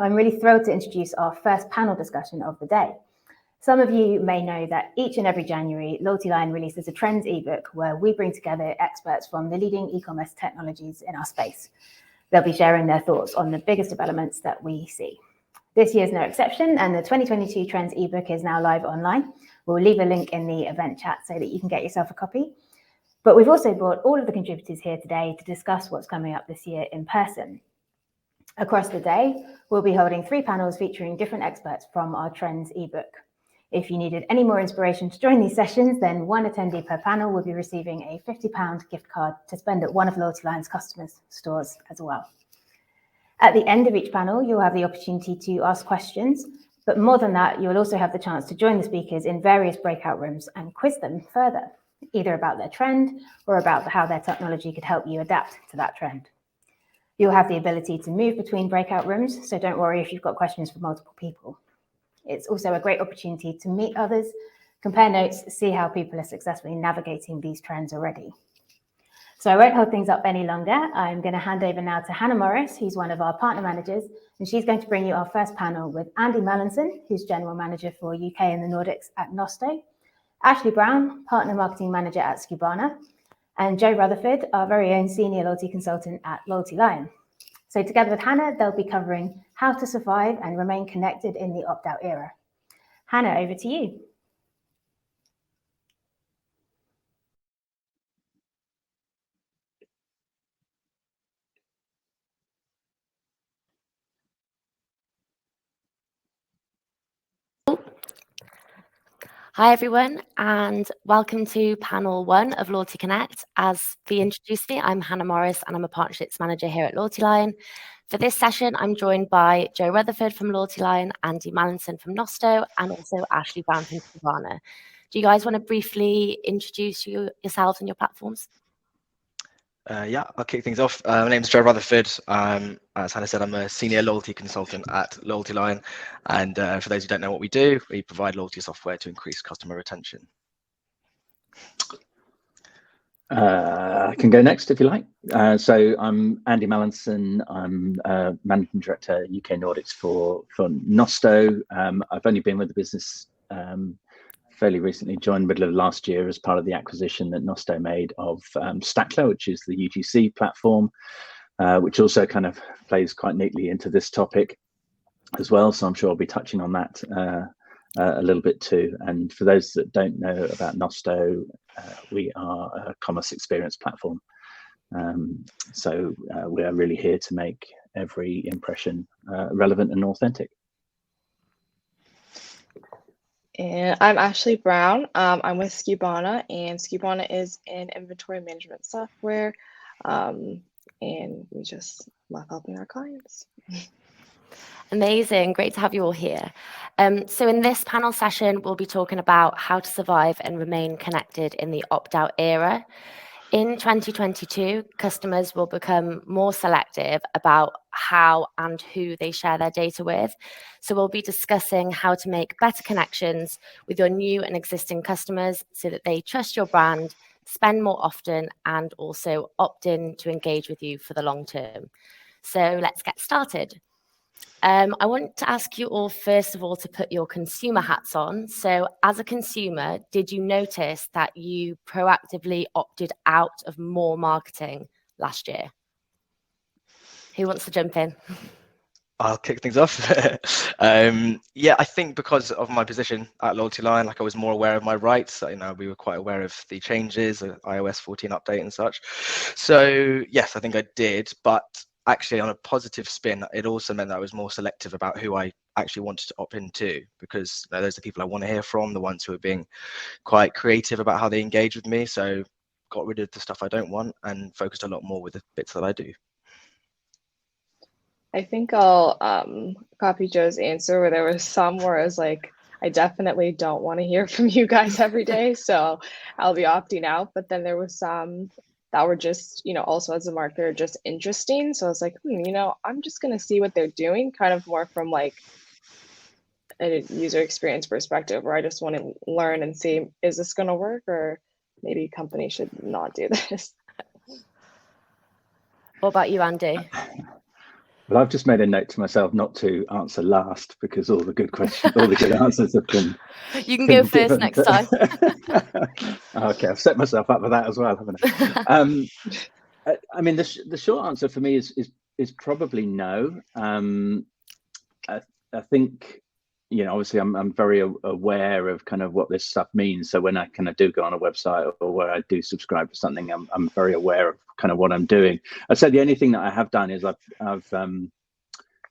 I'm really thrilled to introduce our first panel discussion of the day. Some of you may know that each and every January, LoyaltyLion releases a trends ebook where we bring together experts from the leading e-commerce technologies in our space. They'll be sharing their thoughts on the biggest developments that we see. This year's no exception, and the 2022 Trends ebook is now live online. We'll leave a link in the event chat so that you can get yourself a copy. But we've also brought all of the contributors here today to discuss what's coming up this year in person. Across the day, we'll be holding 3 panels featuring different experts from our Trends ebook. If you needed any more inspiration to join these sessions, then one attendee per panel will be receiving a £50 gift card to spend at one of LoyaltyLion's customers' stores as well. At the end of each panel, you'll have the opportunity to ask questions, but more than that, you'll also have the chance to join the speakers in various breakout rooms and quiz them further, either about their trend or about how their technology could help you adapt to that trend. You'll have the ability to move between breakout rooms, so don't worry if you've got questions for multiple people. It's also a great opportunity to meet others, compare notes, see how people are successfully navigating these trends already. So I won't hold things up any longer. I'm going to hand over now to Hannah Morris, who's one of our partner managers, and she's going to bring you our first panel with Andy Mallinson, who's General Manager for UK and the Nordics at Nosto, Ashley Brown, Partner Marketing Manager at Skubana, and Joe Rutherford, our very own Senior Loyalty Consultant at LoyaltyLion. So together with Hannah, they'll be covering how to survive and remain connected in the opt-out era. Hannah, over to you. Hi everyone, and welcome to panel 1 of Loyalty Connect. As Fee introduced me, I'm Hannah Morris and I'm a partnerships manager here at LoyaltyLion. For this session, I'm joined by Joe Rutherford from LoyaltyLion, Andy Mallinson from Nosto, and also Ashley Brown from Skubana. Do you guys want to briefly introduce yourselves and your platforms? Yeah, I'll kick things off. My name is Joe Rutherford. As Hannah said, I'm a senior loyalty consultant at LoyaltyLion. And for those who don't know what we do, we provide loyalty software to increase customer retention. I can go next if you like. So I'm Andy Mallinson. I'm Managing Director UK Nordics for Nosto. I've only been with the business fairly recently, joined middle of last year as part of the acquisition that Nosto made of Stackler, which is the UGC platform, which also kind of plays quite neatly into this topic as well. So I'm sure I'll be touching on that a little bit too. And for those that don't know about Nosto, we are a commerce experience platform. So we are really here to make every impression relevant and authentic. And I'm Ashley Brown. I'm with Skubana, and Skubana is an inventory management software, and we just love helping our clients. Amazing, great to have you all here. So in this panel session, we'll be talking about how to survive and remain connected in the opt-out era. In 2022, customers will become more selective about how and who they share their data with. So we'll be discussing how to make better connections with your new and existing customers so that they trust your brand, spend more often, and also opt in to engage with you for the long term. So let's get started. I want to ask you all, first of all, to put your consumer hats on. So as a consumer, did you notice that you proactively opted out of more marketing last year? Who wants to jump in? I'll kick things off. Yeah, I think because of my position at LoyaltyLion, like I was more aware of my rights. We were quite aware of the changes, the iOS 14 update and such. So yes, I think I did, but actually on a positive spin, it also meant that I was more selective about who I actually wanted to opt into, because those are the people I want to hear from, the ones who are being quite creative about how they engage with me. So got rid of the stuff I don't want and focused a lot more with the bits that I do. I think I'll copy Joe's answer, where there was some where I was like, I definitely don't want to hear from you guys every day, so I'll be opting out. But then there was some that were just, also as a marketer, just interesting. So I was like, I'm just going to see what they're doing, kind of more from like a user experience perspective, where I just want to learn and see, is this going to work, or maybe companies should not do this. What about you, Andy? Well, I've just made a note to myself not to answer last because all the good questions, all the good answers have been. You can go first next time. Okay, I've set myself up for that as well, haven't I? I mean, the short answer for me is probably no. I think, you know, obviously I'm very aware of kind of what this stuff means. So when I kind of do go on a website or where I do subscribe to something, I'm very aware of kind of what I'm doing. I'd say the only thing that I have done is I've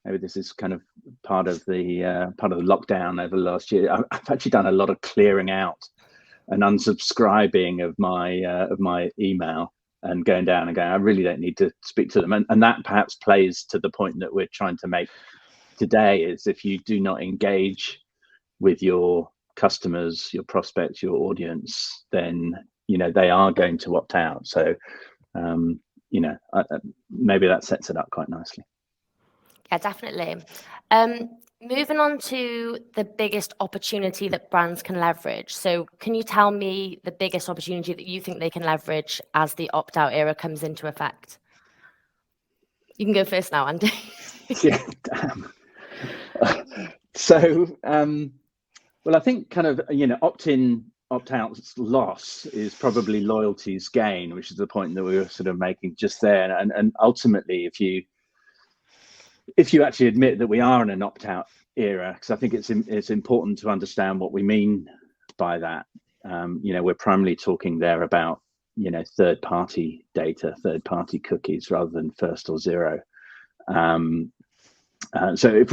maybe this is kind of part of the lockdown over the last year. I've actually done a lot of clearing out and unsubscribing of my email and going down and going, I really don't need to speak to them. And that perhaps plays to the point that we're trying to make today, is if you do not engage with your customers, your prospects, your audience, then, you know, they are going to opt out. So, you know, maybe that sets it up quite nicely. Yeah, definitely. Moving on to the biggest opportunity that brands can leverage. So can you tell me the biggest opportunity that you think they can leverage as the opt-out era comes into effect? You can go first now, Andy. Yeah, damn. So, well, I think kind of, you know, opt-in, opt-out's loss is probably loyalty's gain, which is the point that we were sort of making just there. And ultimately, if you actually admit that we are in an opt-out era, because I think it's important to understand what we mean by that. You know, we're primarily talking there about, you know, third-party data, third-party cookies, rather than first or zero. So if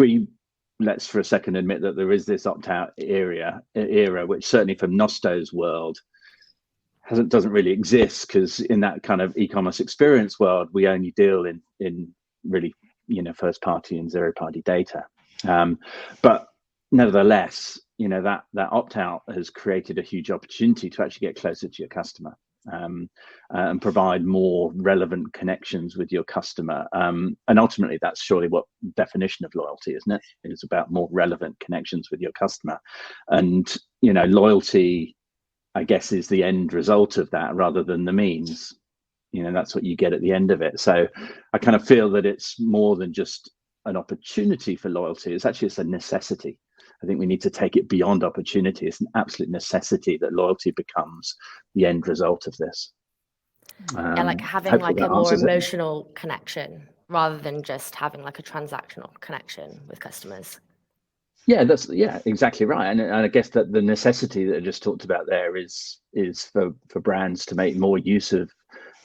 let's for a second admit that there is this opt-out era, which certainly from Nosto's world doesn't really exist, because in that kind of e-commerce experience world, we only deal in really, you know, first party and zero party data. But nevertheless, you know, that opt-out has created a huge opportunity to actually get closer to your customer, and provide more relevant connections with your customer. And ultimately, that's surely what definition of loyalty, isn't it? It's about more relevant connections with your customer. And, you know, loyalty, I guess, is the end result of that rather than the means. You know, that's what you get at the end of it. So I kind of feel that it's more than just an opportunity for loyalty. It's a necessity. I think we need to take it beyond opportunity. It's an absolute necessity that loyalty becomes the end result of this. Yeah, like having like a more emotional connection rather than just having like a transactional connection with customers. Yeah, that's exactly right. And I guess that the necessity that I just talked about there is for brands to make more use of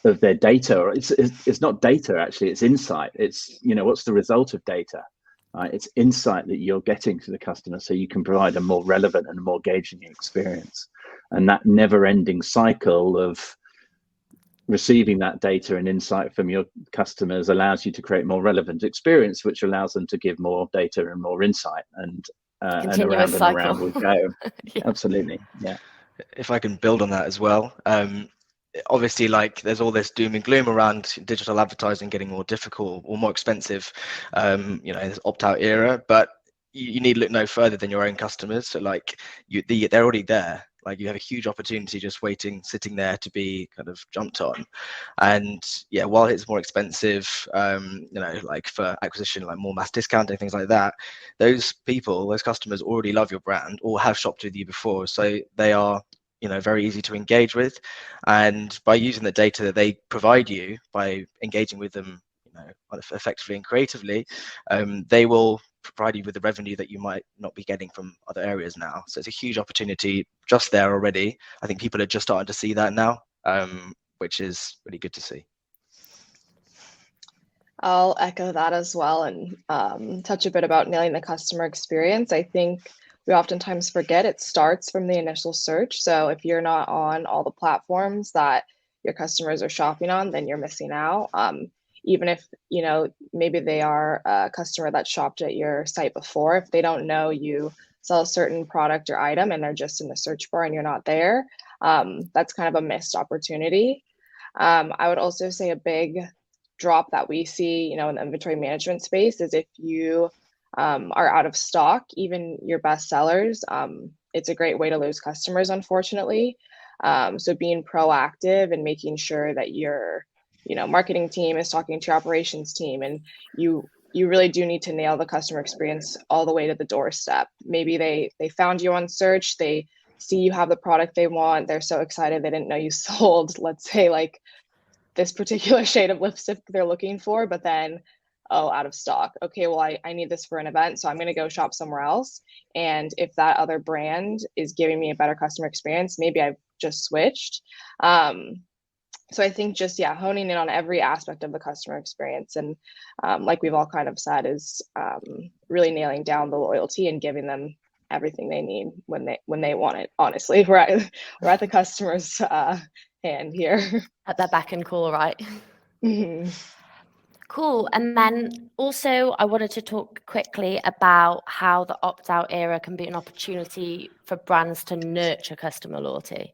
their data. Or it's not data, actually, it's insight. It's, you know, what's the result of data? It's insight that you're getting to the customer, so you can provide a more relevant and a more engaging experience. And that never-ending cycle of receiving that data and insight from your customers allows you to create more relevant experience, which allows them to give more data and more insight. And continuous cycle. And around we go. Yeah. Absolutely, yeah. If I can build on that as well. Obviously, like, there's all this doom and gloom around digital advertising getting more difficult or more expensive, you know, in this opt-out era, but you need to look no further than your own customers. So like they're already there. Like, you have a huge opportunity just sitting there to be kind of jumped on. And yeah, while it's more expensive, you know, like for acquisition, like more mass discounting, things like that, those customers already love your brand or have shopped with you before. So they are, you know, very easy to engage with. And by using the data that they provide you, by engaging with them, you know, effectively and creatively, they will provide you with the revenue that you might not be getting from other areas now. So it's a huge opportunity just there already. I think people are just starting to see that now, which is really good to see. I'll echo that as well, and touch a bit about nailing the customer experience. I think we oftentimes forget it starts from the initial search. So if you're not on all the platforms that your customers are shopping on, then you're missing out. Even if, you know, maybe they are a customer that shopped at your site before, if they don't know you sell a certain product or item and they're just in the search bar and you're not there, that's kind of a missed opportunity. I would also say a big drop that we see, you know, in the inventory management space is if you are out of stock, even your best sellers, it's a great way to lose customers, unfortunately. So being proactive and making sure that your, you know, marketing team is talking to your operations team, and you you really do need to nail the customer experience all the way to the doorstep. Maybe they found you on search, they see you have the product they want, they're so excited they didn't know you sold, let's say, like this particular shade of lipstick they're looking for, but then, oh, out of stock. Okay, well, I need this for an event, so I'm going to go shop somewhere else. And if that other brand is giving me a better customer experience, maybe I've just switched. So I think just, yeah, honing in on every aspect of the customer experience. And like we've all kind of said, is really nailing down the loyalty and giving them everything they need when they want it. Honestly, we're at the customer's hand here. At their beck and call, right? Mm-hmm. Cool. And then also I wanted to talk quickly about how the opt-out era can be an opportunity for brands to nurture customer loyalty.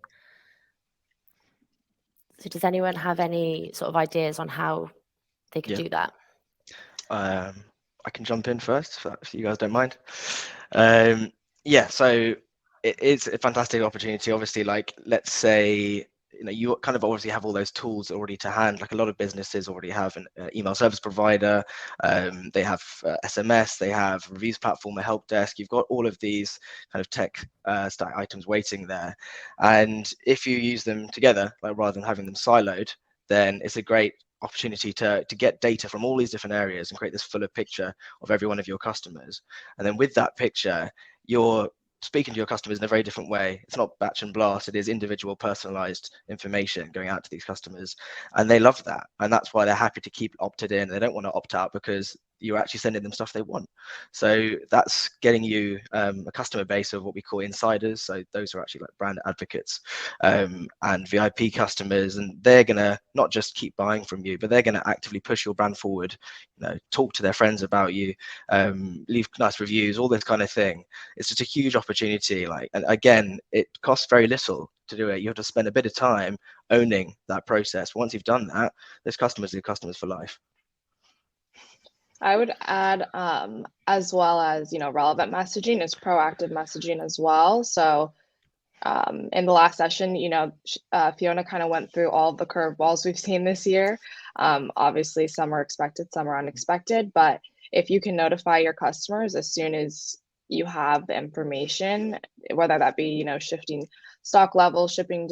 So does anyone have any sort of ideas on how they could do that? I can jump in first if you guys don't mind. Yeah, so it is a fantastic opportunity. Obviously, like, let's say, you kind of obviously have all those tools already to hand. Like a lot of businesses already have an email service provider. They have SMS, they have reviews platform, a help desk. You've got all of these kind of tech stack items waiting there. And if you use them together, like rather than having them siloed, then it's a great opportunity to get data from all these different areas and create this fuller picture of every one of your customers. And then with that picture, you're speaking to your customers in a very different way. It's not batch and blast, it is individual personalized information going out to these customers, and they love that, and that's why they're happy to keep opted in. They don't want to opt out because you're actually sending them stuff they want. So that's getting you a customer base of what we call insiders. So those are actually like brand advocates and VIP customers, and they're gonna not just keep buying from you, but they're gonna actively push your brand forward, talk to their friends about you, leave nice reviews, all this kind of thing. It's just a huge opportunity. And again, it costs very little to do it. You have to spend a bit of time owning that process. Once you've done that, those customers are customers for life. I would add, as well as, relevant messaging is proactive messaging as well. So in the last session, Fiona kind of went through all the curveballs we've seen this year. Obviously, some are expected, some are unexpected. But if you can notify your customers as soon as you have the information, whether that be, shifting stock levels, shipping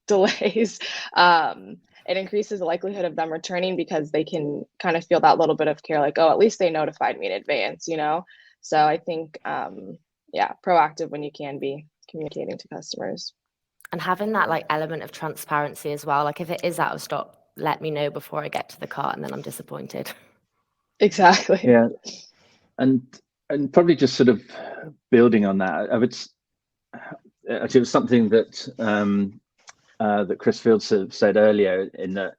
delays, it increases the likelihood of them returning because they can kind of feel that little bit of care, like, oh, at least they notified me in advance, So I think, proactive when you can be communicating to customers. And having that element of transparency as well. Like if it is out of stock, let me know before I get to the cart and then I'm disappointed. Exactly. Yeah. And probably just sort of building on that, it was something that that Chris Fields said earlier in that,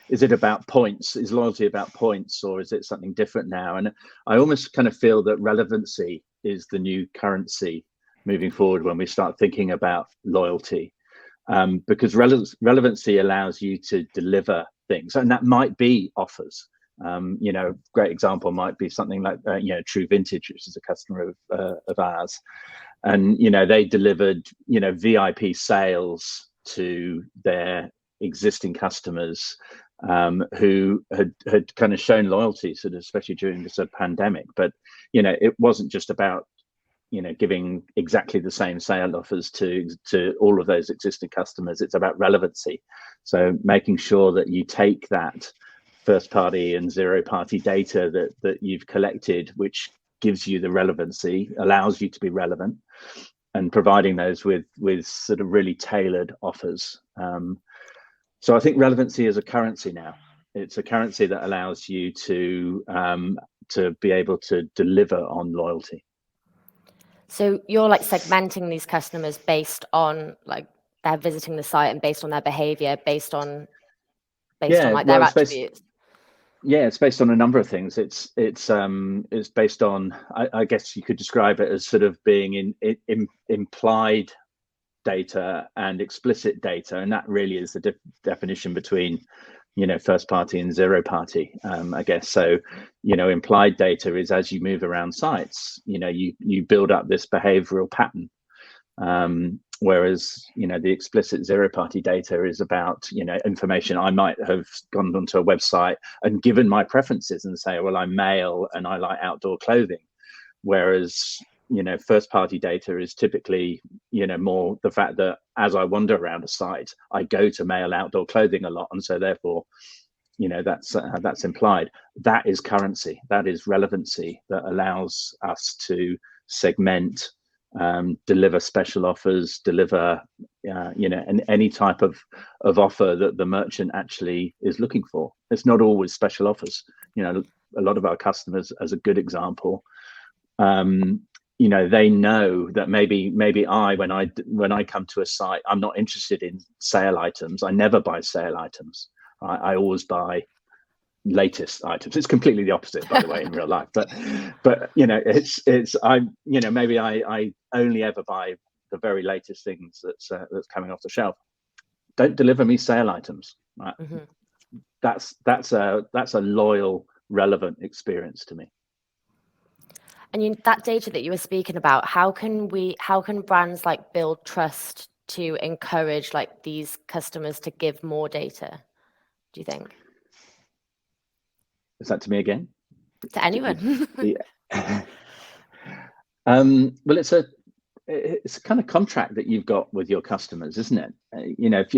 is it about points? Is loyalty about points, or is it something different now? And I almost kind of feel that relevancy is the new currency moving forward when we start thinking about loyalty, because relevancy allows you to deliver things, and that might be offers. Great example might be something like True Vintage, which is a customer of ours, and they delivered VIP sales to their existing customers who had kind of shown loyalty, sort of, especially during this pandemic. But it wasn't just about giving exactly the same sale offers to all of those existing customers. It's about relevancy. So making sure that you take that first party and zero party data that you've collected, which gives you the relevancy, allows you to be relevant, and providing those with sort of really tailored offers. So I think relevancy is a currency now. It's a currency that allows you to be able to deliver on loyalty. So you're segmenting these customers based on they're visiting the site and based on their behavior, based on their attributes. It's based on a number of things. It's based on, I guess you could describe it as sort of being in implied data and explicit data, and that really is the definition between first party and zero party, I guess. So implied data is as you move around sites, you build up this behavioral pattern, Whereas, the explicit zero-party data is about, information I might have gone onto a website and given my preferences and say, well, I'm male and I like outdoor clothing. Whereas, first-party data is typically, more the fact that as I wander around a site, I go to male outdoor clothing a lot, and so therefore, that's implied. That is currency. That is relevancy that allows us to segment, deliver special offers, deliver, any type of offer that the merchant actually is looking for. It's not always special offers. A lot of our customers, as a good example, they know that maybe when I come to a site, I'm not interested in sale items. I never buy sale items. I always buy latest items. It's completely the opposite, by the way, in real life. But maybe I only ever buy the very latest things that's coming off the shelf. Don't deliver me sale items. Right? Mm-hmm. That's a loyal, relevant experience to me. And that data that you were speaking about, how can brands like build trust to encourage like these customers to give more data, do you think? Is that to me again? To anyone. Well, it's a kind of contract that you've got with your customers, isn't it? If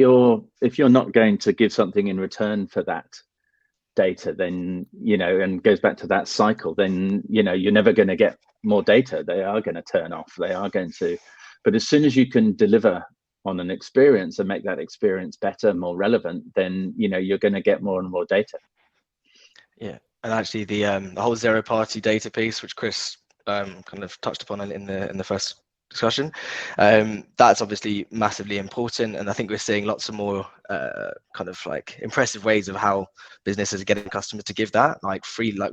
you're not going to give something in return for that data, then and goes back to that cycle, then you're never going to get more data. They are going to turn off. They are going to. But as soon as you can deliver on an experience and make that experience better, more relevant, then you're going to get more and more data. Yeah, and actually the whole zero-party data piece, which Chris kind of touched upon in the first discussion, that's obviously massively important, and I think we're seeing lots of more kind of like impressive ways of how businesses are getting customers to give that, like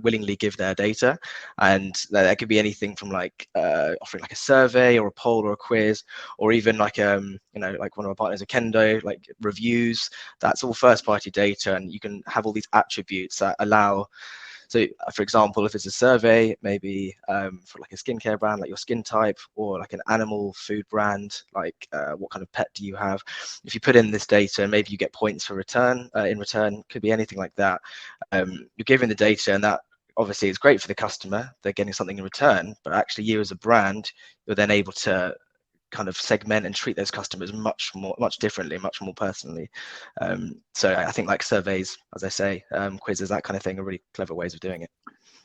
willingly give their data, and that could be anything from like offering like a survey or a poll or a quiz, or even like like one of our partners, Kendo, like reviews. That's all first-party data, and you can have all these attributes that allow. So, for example, if it's a survey, maybe for like a skincare brand, like your skin type, or like an animal food brand, like what kind of pet do you have? If you put in this data, and maybe you get points for return. In return, could be anything like that. You're giving the data, and that obviously is great for the customer. They're getting something in return, but actually, you as a brand, you're then able to kind of segment and treat those customers much differently, much more personally. So I think like surveys, as I say, quizzes, that kind of thing, are really clever ways of doing it.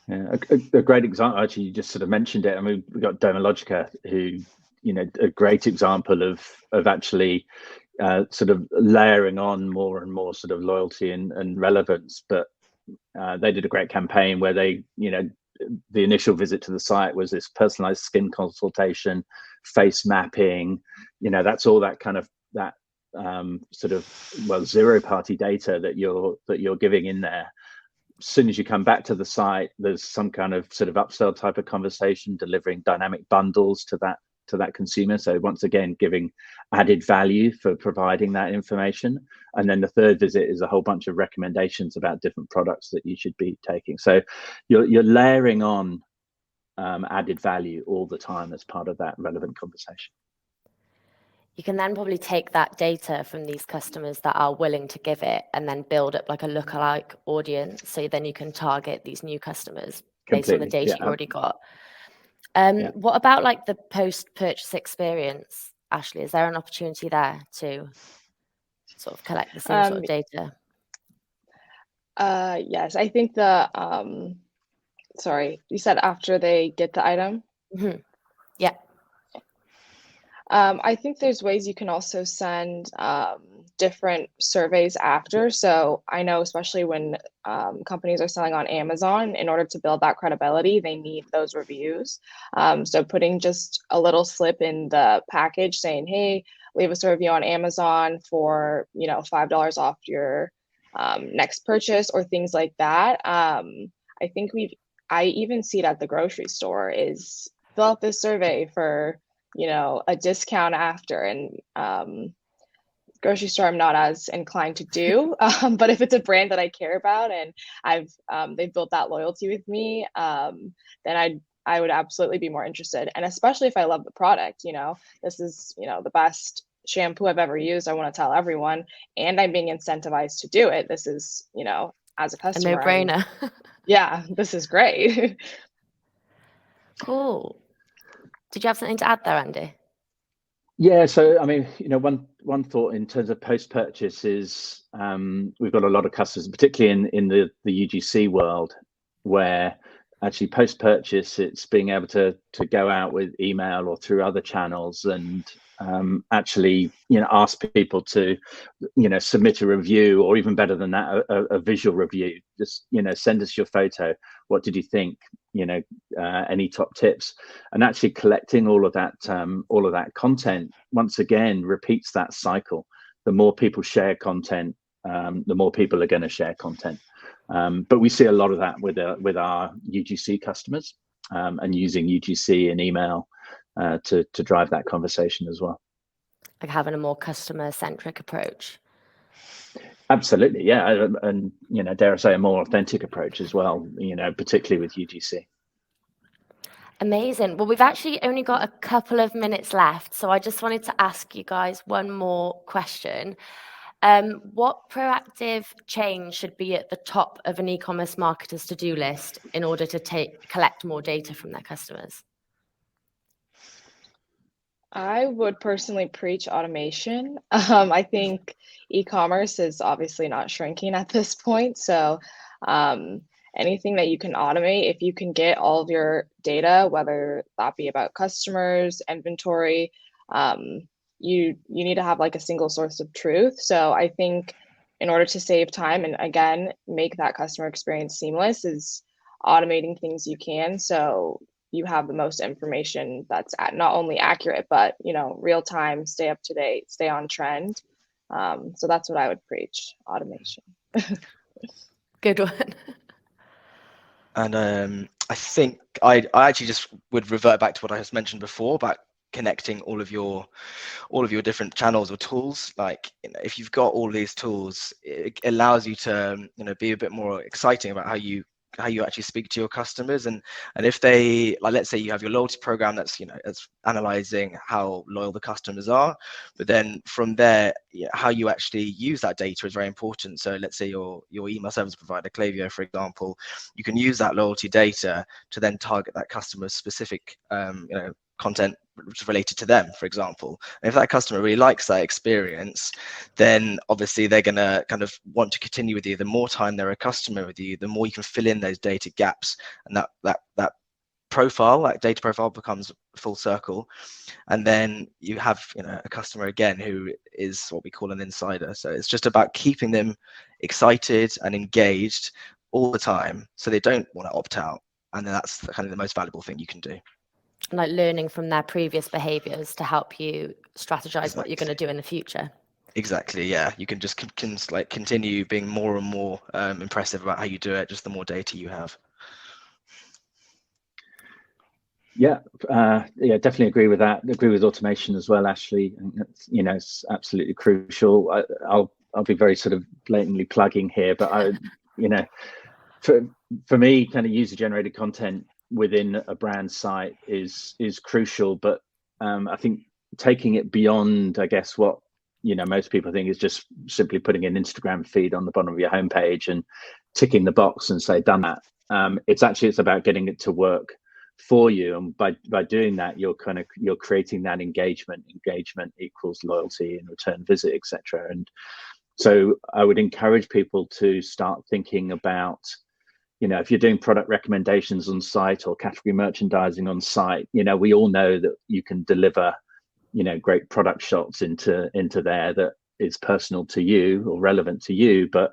Yeah, a great example, actually, you just sort of mentioned it. I mean, we've got Dermalogica, who, a great example of actually sort of layering on more and more sort of loyalty and relevance. But they did a great campaign where they, the initial visit to the site was this personalized skin consultation, face mapping, that's all that kind of that sort of zero-party data that you're giving in there. As soon as you come back to the site, there's some kind of sort of upsell type of conversation, delivering dynamic bundles to that consumer. So once again, giving added value for providing that information. And then the third visit is a whole bunch of recommendations about different products that you should be taking. So you're layering on added value all the time as part of that relevant conversation. You can then probably take that data from these customers that are willing to give it and then build up like a lookalike audience. So then you can target these new customers based on the data you already got. What about like the post-purchase experience, Ashley? Is there an opportunity there to sort of collect the same sort of data? Yes, I think sorry, you said after they get the item? Mm-hmm. Yeah. I think there's ways you can also send different surveys after. So I know, especially when companies are selling on Amazon, in order to build that credibility, they need those reviews. So putting just a little slip in the package saying, hey, leave us a review on Amazon for, $5 off your next purchase, or things like that. I think I even see it at the grocery store, is fill out this survey for a discount after, and grocery store I'm not as inclined to do, but if it's a brand that I care about and they've built that loyalty with me, then I would absolutely be more interested. And especially if I love the product, this is, the best shampoo I've ever used. I want to tell everyone, and I'm being incentivized to do it. This is, as a A customer, no-brainer. yeah, this is great. Cool. Did you have something to add there, Andy? Yeah, so I mean, one thought in terms of post-purchase is we've got a lot of customers, particularly in the UGC world, where actually post-purchase it's being able to go out with email or through other channels and actually ask people to submit a review, or even better than that, a visual review. Just send us your photo. What did you think? Any top tips, and actually collecting all of that content once again repeats that cycle. The more people share content, the more people are going to share content. But we see a lot of that with our UGC customers, and using UGC and email to drive that conversation as well. Like having a more customer-centric approach. Absolutely, yeah, and dare I say, a more authentic approach as well. Particularly with UGC. Amazing. Well, we've actually only got a couple of minutes left, so I just wanted to ask you guys one more question. What proactive change should be at the top of an e-commerce marketer's to-do list in order to collect more data from their customers? I would personally preach automation. I think e-commerce is obviously not shrinking at this point. So anything that you can automate, if you can get all of your data, whether that be about customers, inventory, you need to have like a single source of truth. So I think in order to save time and again, make that customer experience seamless, is automating things you can. So you have the most information that's not only accurate, but real time, stay up to date, stay on trend. So that's what I would preach: automation. Good one. And I think I actually just would revert back to what I just mentioned before about connecting all of your different channels or tools. Like, if you've got all these tools, it allows you to be a bit more exciting about how you actually speak to your customers. And if they, like, let's say you have your loyalty program that's it's analyzing how loyal the customers are, but then from there, how you actually use that data is very important. So let's say your email service provider, Klaviyo, for example, you can use that loyalty data to then target that customer's specific content which is related to them, for example. And if that customer really likes that experience, then obviously they're going to kind of want to continue with you. The more time they're a customer with you, the more you can fill in those data gaps, and that data profile becomes full circle. And then you have a customer again who is what we call an insider. So it's just about keeping them excited and engaged all the time, so they don't want to opt out. And then that's kind of the most valuable thing you can do. Like learning from their previous behaviors to help you strategize what you're going to do in the future. Exactly, yeah. You can just continue being more and more impressive about how you do it, just the more data you have. Yeah, definitely agree with that. Agree with automation as well, Ashley. It's absolutely crucial. I'll be very sort of blatantly plugging here, but for me, kind of user-generated content within a brand site is crucial. But I think taking it beyond, I guess, what most people think is just simply putting an Instagram feed on the bottom of your homepage and ticking the box and say done that. It's about getting it to work for you, and by doing that, you're creating that engagement. Engagement equals loyalty and return visit, etc. And so I would encourage people to start thinking about, if you're doing product recommendations on site or category merchandising on site, we all know that you can deliver great product shots into there that is personal to you or relevant to you, but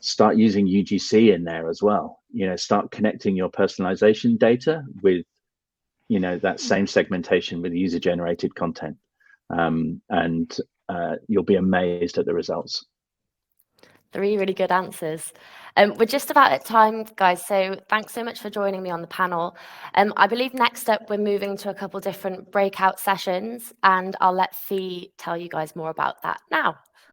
start using UGC in there as well. Start connecting your personalization data with that same segmentation with user generated content, and you'll be amazed at the results. 3 really good answers. We're just about at time, guys, so thanks so much for joining me on the panel. I believe next up we're moving to a couple different breakout sessions, and I'll let Fee tell you guys more about that now.